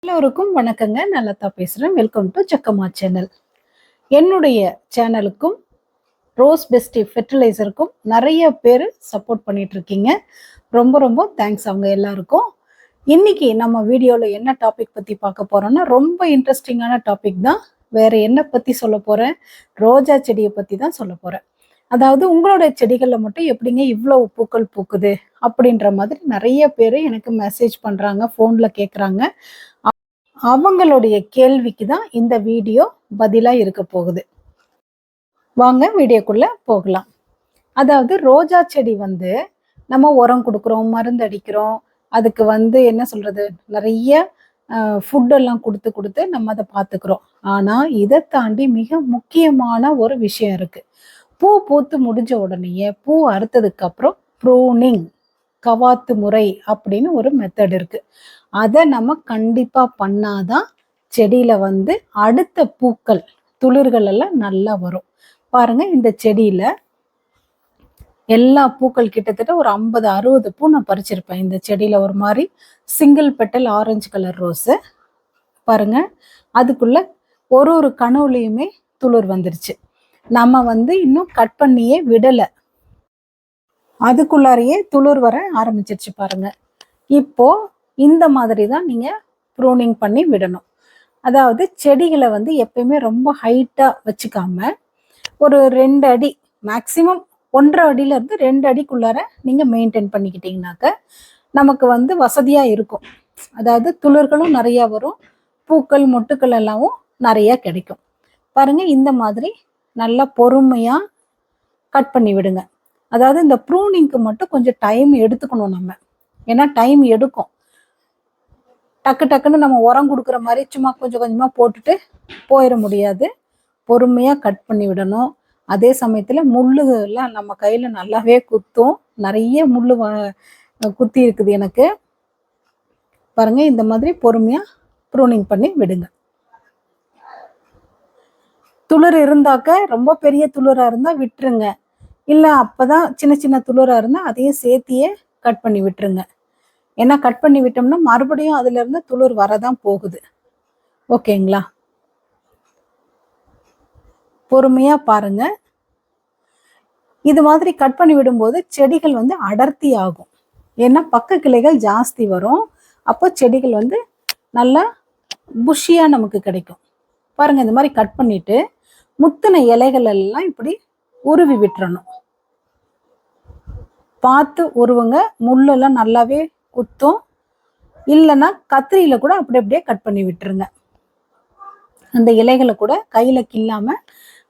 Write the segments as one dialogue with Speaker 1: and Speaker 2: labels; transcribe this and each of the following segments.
Speaker 1: எல்லோருக்கும் வணக்கங்க. நல்லதா பேசுறேன். Welcome to Jakkamma channel. என்னுடைய சேனலுக்கும் ரோஸ் பெஸ்டி ஃபெர்டிலைசருக்கும் நிறைய பேர் சப்போர்ட் பண்ணிட்டு இருக்கீங்க. ரொம்ப ரொம்ப தேங்க்ஸ் அவங்க எல்லாருக்கும். இன்னைக்கு நம்ம வீடியோல என்ன டாபிக் பத்தி பார்க்க போறோம்னா, ரொம்ப இன்ட்ரெஸ்டிங்கான டாபிக் தான். வேற என்ன பத்தி சொல்ல போறேன்? ரோஜா செடியை பத்தி தான் சொல்ல போறேன். அதாவது உங்களோட செடிகள்ல மட்டும் எப்படிங்க இவ்வளவு பூக்கள் பூக்குது அப்படின்ற மாதிரி நிறைய பேர் எனக்கு மெசேஜ் பண்றாங்க, ஃபோன்ல கேட்குறாங்க. அவங்களுடைய கேள்விக்கு தான் இந்த வீடியோ பதிலா இருக்க போகுது. வாங்க வீடியோக்குள்ள போகலாம். அதாவது ரோஜா செடி வந்து நம்ம உரம் கொடுக்குறோம், மருந்து அடிக்கிறோம். அதுக்கு என்ன சொல்றது, நிறைய ஃபுட் எல்லாம் கொடுத்து கொடுத்து நம்ம அதை பார்த்துக்கிறோம். ஆனா இதை தாண்டி மிக முக்கியமான ஒரு விஷயம் இருக்கு. பூ பூத்து முடிஞ்ச உடனேயே பூ அறுத்ததுக்கு அப்புறம் ப்ரூனிங், கவாத்து முறை அப்படின்னு ஒரு மெத்தட் இருக்கு. அதை நம்ம கண்டிப்பா பண்ணாதான் செடியில அடுத்த பூக்கள், துளிர்கள் எல்லாம் நல்லா வரும். பாருங்க, இந்த செடியில எல்லா பூக்கள் கிட்டத்தட்ட ஒரு 50-60 பூ நான் பறிச்சிருப்பேன். இந்த செடியில ஒரு மாதிரி single petal orange colour rose பாருங்க. அதுக்குள்ள ஒரு ஒரு கனவுலையுமே துளிர் வந்துருச்சு. நம்ம இன்னும் கட் பண்ணியே விடலை, அதுக்குள்ளாரையே துளிர் வர ஆரம்பிச்சிருச்சு பாருங்க. இப்போ இந்த மாதிரி தான் நீங்க ப்ரூனிங் பண்ணி விடணும். அதாவது செடிகளை எப்பயுமே ரொம்ப ஹைட்டா வச்சுக்காம ஒரு 2 அடி, மேக்சிமம் 1.5 அடியில இருந்து 2 அடிக்குள்ளார நீங்க மெயின்டைன் பண்ணிக்கிட்டீங்கன்னாக்க நமக்கு வசதியா இருக்கும். அதாவது துளிர்களும் நிறைய வரும், பூக்கள் மொட்டுக்கள் எல்லாமும் நிறைய கிடைக்கும். பாருங்க, இந்த மாதிரி நல்லா பொறுமையா கட் பண்ணி விடுங்க. அதாவது இந்த ப்ரூனிங்க்கு மட்டும் கொஞ்சம் டைம் எடுத்துக்கணும் நம்ம. ஏன்னா டைம் எடுக்கும். டக்கு டக்குன்னு நம்ம உரம் கொடுக்குற மாதிரி சும்மா கொஞ்சம் கொஞ்சமாக போட்டுட்டு போயிட முடியாது. பொறுமையாக கட் பண்ணி விடணும். அதே சமயத்தில் முள்ளுலாம் நம்ம கையில் நல்லாவே குத்தும். நிறைய முள் குத்தி இருக்குது எனக்கு. பாருங்க, இந்த மாதிரி பொறுமையாக ப்ரூனிங் பண்ணி விடுங்க. துளிர் இருந்தாக்க ரொம்ப பெரிய துளிராக இருந்தால் விட்டுருங்க. இல்லை அப்போதான் சின்ன சின்ன துளிராக இருந்தால் அதையும் சேர்த்தியே கட் பண்ணி விட்டுருங்க. ஏன்னா கட் பண்ணி விட்டோம்னா மறுபடியும் அதுல இருந்து துளிர் வரதான் போகுது. ஓகேங்களா? பொறுமையா பாருங்க. இது மாதிரி கட் பண்ணி விடும்போது செடிகள் அடர்த்தி ஆகும். ஏன்னா பக்க கிளைகள் ஜாஸ்தி வரும். அப்போ செடிகள் நல்லா புஷியா நமக்கு கிடைக்கும். பாருங்க, இந்த மாதிரி கட் பண்ணிட்டு முத்தின இலைகள் எல்லாம் இப்படி உருவி விட்டுறணும். பார்த்து உருவுங்க, முள்ளெல்லாம் நல்லாவே குத்தும். இல்லைன்னா கத்திரியில கூட அப்படி அப்படியே கட் பண்ணி விட்டுருங்க. அந்த இலைகளை கூட கையில கில்லாம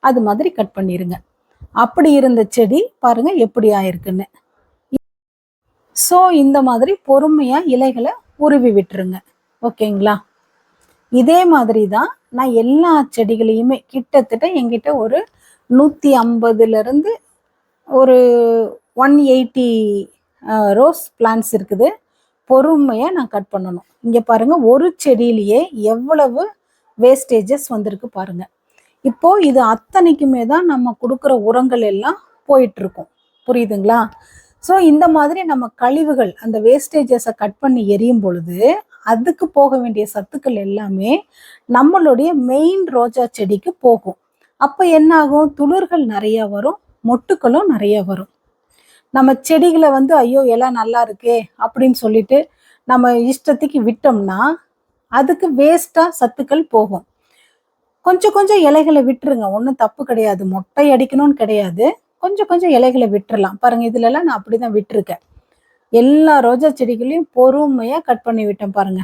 Speaker 1: அது மாதிரி கட் பண்ணிருங்க. அப்படி இருந்த செடி பாருங்க எப்படி ஆயிருக்குன்னு. ஸோ இந்த மாதிரி பொறுமையா இலைகளை உருவி விட்டுருங்க. ஓகேங்களா? இதே மாதிரி தான் நான் எல்லா செடிகளையுமே கிட்டத்தட்ட என்கிட்ட ஒரு 150 ஒரு 180 ரோஸ் பிளான்ட்ஸ் இருக்குது. பொறுமையாக நான் கட் பண்ணணும். இங்கே பாருங்க, ஒரு செடியிலேயே எவ்வளவு வேஸ்டேஜஸ் வந்திருக்கு பாருங்க. இப்போ இது அத்தனைக்குமே தான் நம்ம கொடுக்குற உரங்கள் எல்லாம் போயிட்டு இருக்கும். புரியுதுங்களா? ஸோ இந்த மாதிரி நம்ம கழிவுகள், அந்த வேஸ்டேஜஸை கட் பண்ணி எரியும் பொழுது அதுக்கு போக வேண்டிய சத்துக்கள் எல்லாமே நம்மளுடைய மெயின் ரோஜா செடிக்கு போகும். அப்போ என்ன ஆகும்? துளிர்கள் நிறைய வரும், மொட்டுக்களும் நிறைய வரும். நம்ம செடிகளை ஐயோ எல்லாம் நல்லா இருக்கே அப்படின்னு சொல்லிட்டு நம்ம இஷ்டத்துக்கு விட்டோம்னா அதுக்கு வேஸ்டா சத்துக்கள் போகும். கொஞ்சம் கொஞ்சம் இலைகளை விட்டுருங்க, ஒன்றும் தப்பு கிடையாது. மொட்டை அடிக்கணும்னு கிடையாது, கொஞ்சம் கொஞ்சம் இலைகளை விட்டுறலாம். பாருங்க, இதுல எல்லாம் நான் அப்படிதான் விட்டுருக்கேன். எல்லா ரோஜா செடிகளையும் பொறுமையா கட் பண்ணி விட்டேன் பாருங்க.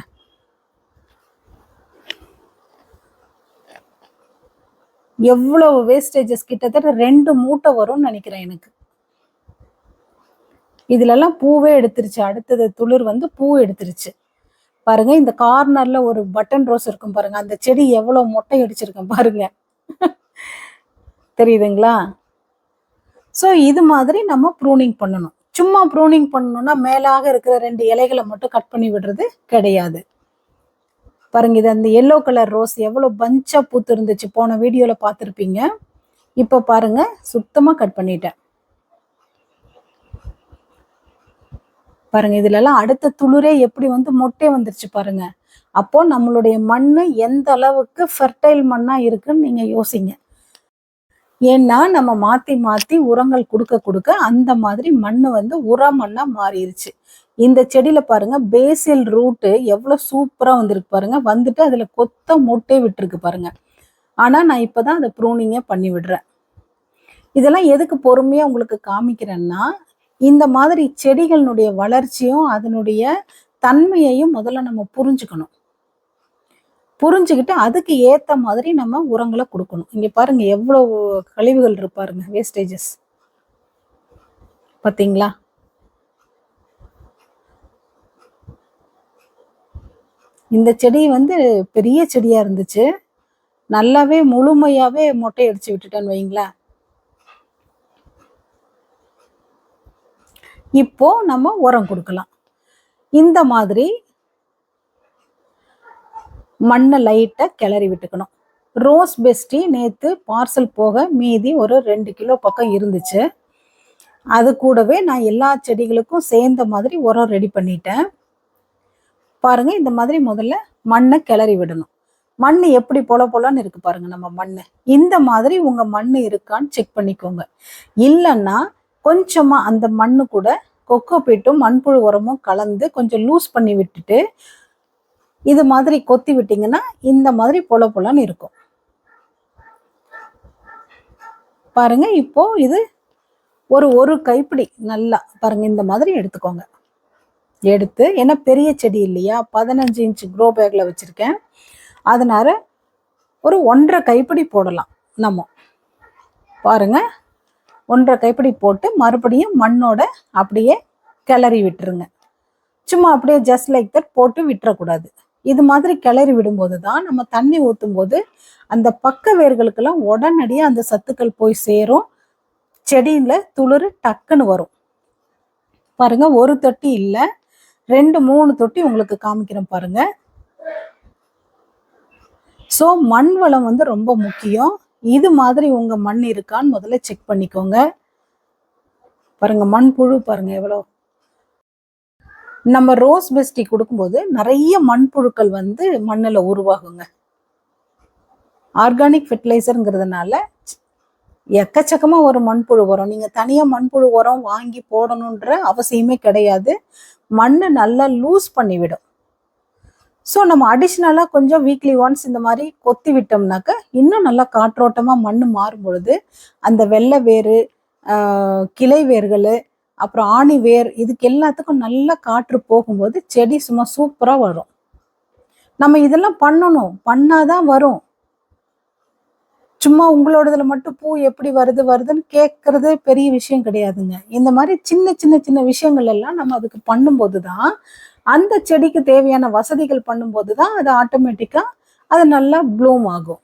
Speaker 1: எவ்வளவு வேஸ்டேஜஸ், கிட்டத்தட்ட 2 மூட்டை வரும்னு நினைக்கிறேன் எனக்கு. இதுல எல்லாம் பூவே எடுத்துருச்சு. அடுத்தது துளிர் பூ எடுத்துருச்சு பாருங்க. இந்த கார்னர்ல ஒரு பட்டன் ரோஸ் இருக்கும் பாருங்க, அந்த செடி எவ்வளவு மொட்டை அடிச்சிருக்கேன் பாருங்க. தெரியுதுங்களா? ஸோ இது மாதிரி நம்ம ப்ரூனிங் பண்ணணும். சும்மா ப்ரூனிங் பண்ணணும்னா மேலாக இருக்கிற 2 இலைகளை மட்டும் கட் பண்ணி விடுறது கிடையாது. பாருங்க, இது அந்த எல்லோ கலர் ரோஸ் எவ்வளவு பஞ்சா பூத்து இருந்துச்சு, போன வீடியோல பார்த்துருப்பீங்க. இப்போ பாருங்க, சுத்தமா கட் பண்ணிட்டேன். பாருங்க, இதுல எல்லாம் அடுத்த துளிரே எப்படி மொட்டை வந்துருச்சு பாருங்க. அப்போ நம்மளுடைய மண் எந்த அளவுக்கு ஃபெர்டைல் மண்ணா இருக்குன்னு நீங்க யோசிங்க. ஏன்னா நம்ம மாத்தி மாத்தி உரங்கள் கொடுக்க அந்த மாதிரி மண்ணு வந்து உர மண்ணா மாறிடுச்சு. இந்த செடியில பாருங்க பேசில் ரூட்டு எவ்வளவு சூப்பரா வந்திருக்கு பாருங்க. வந்துட்டு அதுல கொத்த மொட்டே விட்டுருக்கு பாருங்க. ஆனா நான் இப்பதான் அதை ப்ரூனிங்கே பண்ணி விடுறேன். இதெல்லாம் எதுக்கு பொறுமையா உங்களுக்கு காமிக்கிறேன்னா, இந்த மாதிரி செடிகளினுடைய வளர்ச்சியும் அதனுடைய தன்மையையும் முதல்ல நம்ம புரிஞ்சுக்கணும். புரிஞ்சுக்கிட்டு அதுக்கு ஏத்த மாதிரி நம்ம உரங்களை கொடுக்கணும். இங்க பாருங்க எவ்வளவு கழிவுகள் இருக்கு பாருங்க, வேஸ்டேஜஸ் பாத்தீங்களா? இந்த செடி வந்து பெரிய செடியா இருந்துச்சு, நல்லாவே முழுமையாவே மொட்டை அடிச்சு விட்டுட்டேன்னு வைங்களேன். இப்போ நம்ம உரம் கொடுக்கலாம். இந்த மாதிரி மண்ணை லைட்டா கிளறி விட்டுக்கணும். ரோஸ் பெஸ்டி நேத்து பார்சல் போக மீதி ஒரு 2 கிலோ பக்கம் இருந்துச்சு. அது கூடவே நான் எல்லா செடிகளுக்கும் சேர்ந்த மாதிரி உரம் ரெடி பண்ணிட்டேன். பாருங்க இந்த மாதிரி முதல்ல மண்ணை கிளறி விடணும். மண் எப்படி பொல பொலன்னு இருக்கு பாருங்க நம்ம மண்ணு. இந்த மாதிரி உங்க மண்ணு இருக்கான்னு செக் பண்ணிக்கோங்க. இல்லைன்னா கொஞ்சமா அந்த மண்ணு கூட கொக்கோ பீட்டும் மண்புழு உரமும் கலந்து கொஞ்சம் லூஸ் பண்ணி விட்டுட்டு இது மாதிரி கொத்தி விட்டீங்கன்னா இந்த மாதிரி பொல பொலன்னு இருக்கும். பாருங்க இப்போ இது ஒரு கைப்பிடி நல்லா பாருங்க இந்த மாதிரி எடுத்துக்கோங்க. எடுத்து ஏன்னா பெரிய செடி இல்லையா, 15 இன்ச் க்ரோ பேக்ல வச்சிருக்கேன். அதனால ஒரு 1.5 கைப்பிடி போடலாம். நம்ம பாருங்க 1.5 கைப்பிடி போட்டு மறுபடியும் மண்ணோட அப்படியே கிளறி விட்டுருங்க. சும்மா அப்படியே ஜஸ்ட் லைக் தட் போட்டு விட்டுறக்கூடாது. இது மாதிரி கிளறி விடும்போது தான் நம்ம தண்ணி ஊற்றும் போது அந்த பக்க வேர்களுக்கெல்லாம் உடனடியாக அந்த சத்துக்கள் போய் சேரும். செடியில துளிர் டக்குன்னு வரும். பாருங்க ஒரு தொட்டி இல்லை 2-3 தொட்டி உங்களுக்கு காமிக்கிறேன் பாருங்க. ஸோ மண் வளம் வந்து ரொம்ப முக்கியம். இது மாதிரி உங்க மண் இருக்கான்னு முதல்ல செக் பண்ணிக்கோங்க. பாருங்க மண்புழு பாருங்க எவ்வளோ. நம்ம ரோஸ் பெஸ்டி கொடுக்கும்போது நிறைய மண்புழுக்கள் வந்து மண்ணில் உருவாகுங்க. ஆர்கானிக் ஃபெர்டிலைசருங்கிறதுனால எக்கச்சக்கமா ஒரு மண்புழு உரம். நீங்க தனியா மண்புழு உரம் வாங்கி போடணுன்ற அவசியமே கிடையாது. மண்ணை நல்லா லூஸ் பண்ணிவிடும். ஸோ நம்ம அடிஷ்னலாக கொஞ்சம் வீக்லி ஒன்ஸ் இந்த மாதிரி கொத்தி விட்டோம்னாக்க இன்னும் நல்லா காற்றோட்டமாக மண் மாறும் பொழுது அந்த வெள்ளை வேறு, கிளை வேர்கள், அப்புறம் ஆணி வேர், இதுக்கு எல்லாத்துக்கும் நல்லா காற்று போகும்போது செடி சும்மா சூப்பராக வரும். நம்ம இதெல்லாம் பண்ணணும், பண்ணாதான் வரும். சும்மா உங்களோடதுல மட்டும் பூ எப்படி வருதுன்னு கேட்கறது பெரிய விஷயம் கிடையாதுங்க. இந்த மாதிரி சின்ன சின்ன சின்ன விஷயங்கள் எல்லாம் நம்ம அதுக்கு பண்ணும்போது தான் அந்த செடிக்கு தேவையான வசதிகள் பண்ணும்போது தான் அது ஆட்டோமேட்டிக்கா அது நல்லா ப்ளூம் ஆகும்.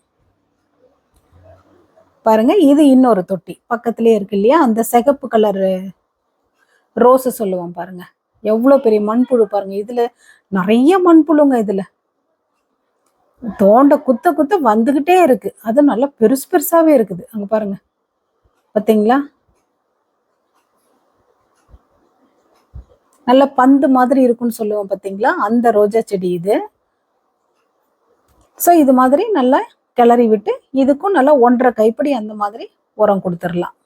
Speaker 1: பாருங்க இது இன்னொரு தொட்டி பக்கத்திலே இருக்கு இல்லையா, அந்த சிகப்பு கலர் ரோஸ் சொல்லுவோம் பாருங்க. எவ்வளவு பெரிய மண்புழு பாருங்க. இதுல நிறைய மண்புழுங்க. இதுல தோண்ட குத்த குத்த வந்துகிட்டே இருக்கு. அது நல்லா பெருசு பெருசாவே இருக்குது. அங்க பாருங்க பாத்தீங்களா, நல்ல பந்து மாதிரி இருக்குன்னு சொல்லுவோம் பாத்தீங்களா, அந்த ரோஜா செடி இது. ஸோ இது மாதிரி நல்லா கிளறி விட்டு இதுக்கும் நல்லா 1.5 கைப்பிடி அந்த மாதிரி உரம் கொடுத்துடலாம்.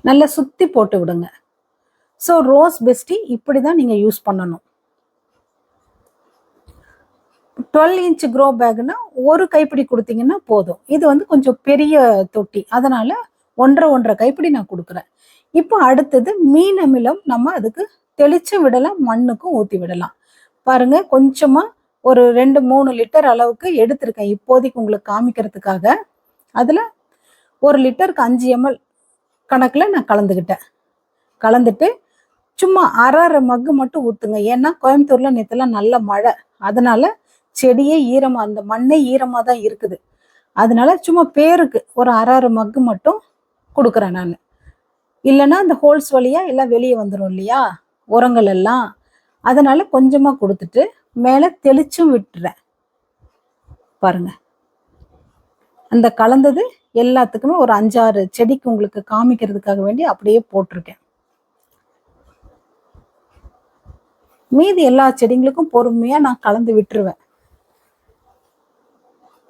Speaker 1: நல்லா சுத்தி போட்டு விடுங்க. ஸோ ரோஸ் பெஸ்டி இப்படிதான் நீங்க யூஸ் பண்ணணும். 12 இன்ச் க்ரோ பேக்னா ஒரு கைப்பிடி கொடுத்தீங்கன்னா போதும். இது வந்து கொஞ்சம் பெரிய தொட்டி, அதனால 1.5 கைப்பிடி நான் கொடுக்குறேன். இப்போ அடுத்தது மீன் அமிலம் நம்ம அதுக்கு தெளிச்சு விடலாம், மண்ணுக்கும் ஊற்றி விடலாம். பாருங்க கொஞ்சமா ஒரு 2-3 லிட்டர் அளவுக்கு எடுத்திருக்கேன் இப்போதைக்கு உங்களுக்கு காமிக்கிறதுக்காக. அதுல 1 லிட்டருக்கு 5 ml கணக்குல நான் கலந்துக்கிட்டேன். கலந்துட்டு சும்மா அரை மக்கு மட்டும் ஊத்துங்க. ஏன்னா கோயம்புத்தூர்ல நேத்தெல்லாம் நல்ல மழை, அதனால செடியே ஈரமா, அந்த மண்ணே ஈரமா தான் இருக்குது. அதனால சும்மா பேருக்கு ஒரு அரை மக்கு மட்டும் கொடுக்குறேன் நான். இல்லைன்னா அந்த ஹோல்ஸ் வழியா எல்லாம் வெளியே வந்துடும் இல்லையா உரங்கள் எல்லாம், அதனால கொஞ்சமா கொடுத்துட்டு மேலே தெளிச்சும் விட்டுறேன். பாருங்க அந்த கலந்தது எல்லாத்துக்குமே ஒரு 5-6 செடிக்கு உங்களுக்கு காமிக்கிறதுக்காக வேண்டி அப்படியே போட்டிருக்கேன். மீதி எல்லா செடிங்களுக்கும் பொறுமையா நான் கலந்து விட்டுருவேன்.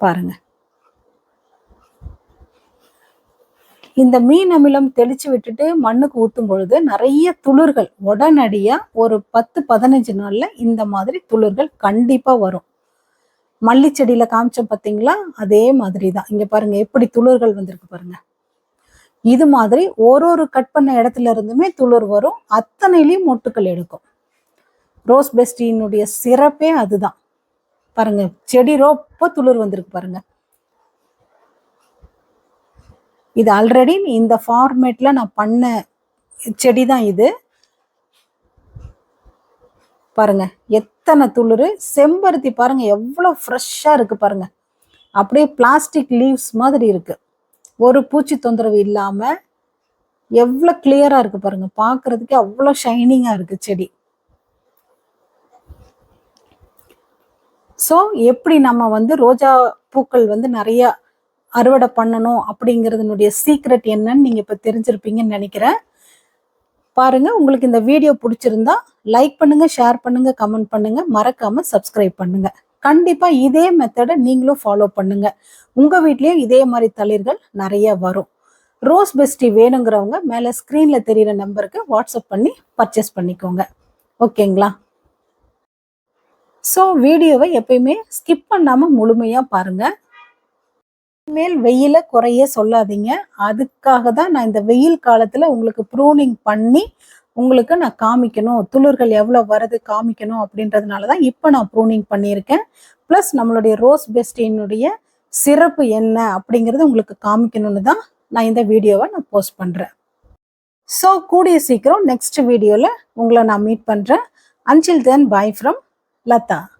Speaker 1: பாருங்க, இந்த மீன் அமிலம் தெளிச்சு விட்டுட்டு மண்ணுக்கு ஊத்தும் பொழுது நிறைய துளிர்கள் உடனடியா ஒரு 10-15 நாள்ல இந்த மாதிரி துளிர்கள் கண்டிப்பா வரும். மல்லி செடியில காமிச்சோம் பாத்தீங்களா, அதே மாதிரி தான். இங்க பாருங்க எப்படி துளிர்கள் வந்திருக்கு பாருங்க. இது மாதிரி ஒரு கட் பண்ண இடத்துல இருந்துமே துளிர் வரும். அத்தனையிலையும் மொட்டுக்கள் எடுக்கும். ரோஸ் பெஸ்டியினுடைய சிறப்பே அதுதான். பாருங்க, செடி ரொம்ப துளிர் வந்திருக்கு பாருங்க. இது ஆல்ரெடி இந்த ஃபார்மேட்ல நான் பண்ண செடி தான் இது. பாருங்க எத்தனை துளிர். செம்பருத்தி பாருங்க எவ்வளவு ஃப்ரெஷ்ஷா இருக்கு பாருங்க. அப்படியே பிளாஸ்டிக் லீவ்ஸ் மாதிரி இருக்கு. ஒரு பூச்சி தொந்தரவு இல்லாம எவ்வளவு கிளியரா இருக்கு பாருங்க. பாக்குறதுக்கு அவ்வளவு ஷைனிங்கா இருக்கு செடி. ஸோ எப்படி நம்ம ரோஜா பூக்கள் நிறைய அறுவடை பண்ணணும் அப்படிங்கிறதுனுடைய சீக்ரெட் என்னன்னு நீங்க இப்ப தெரிஞ்சிருப்பீங்கன்னு நினைக்கிறேன். பாருங்க, உங்களுக்கு இந்த வீடியோ பிடிச்சிருந்தா லைக் பண்ணுங்க, ஷேர் பண்ணுங்க, கமெண்ட் பண்ணுங்க, மறக்காம சப்ஸ்கிரைப் பண்ணுங்க. கண்டிப்பா இதே மெத்தடை நீங்களும் ஃபாலோ பண்ணுங்க. உங்க வீட்லயும் இதே மாதிரி தளிர்கள் நிறைய வரும். ரோஸ் பெஸ்டி வேணுங்கிறவங்க மேல ஸ்கிரீன்ல தெரியுற நம்பருக்கு வாட்ஸ்அப் பண்ணி பர்ச்சேஸ் பண்ணிக்கோங்க. ஓகேங்களா? ஸோ வீடியோவை எப்பயுமே ஸ்கிப் பண்ணாம முழுமையா பாருங்க. மேல் வெயில குறைய சொல்லாதீங்க. அதுக்காக தான் நான் இந்த வெயில் காலத்துல உங்களுக்கு ப்ரூனிங் பண்ணி உங்களுக்கு நான் காமிக்கணும், துளிர்கள் எவ்வளவு வருது காமிக்கணும் அப்படின்றதுனால தான் இப்போ நான் ப்ரூனிங் பண்ணியிருக்கேன். ப்ளஸ் நம்மளுடைய ரோஸ் பெஸ்டியினுடைய சிறப்பு என்ன அப்படிங்கிறது உங்களுக்கு காமிக்கணும்னு தான் நான் இந்த வீடியோவை நான் போஸ்ட் பண்றேன். ஸோ கூடிய சீக்கிரம் நெக்ஸ்ட் வீடியோல உங்களை நான் மீட் பண்றேன். Until then, bye from Lata.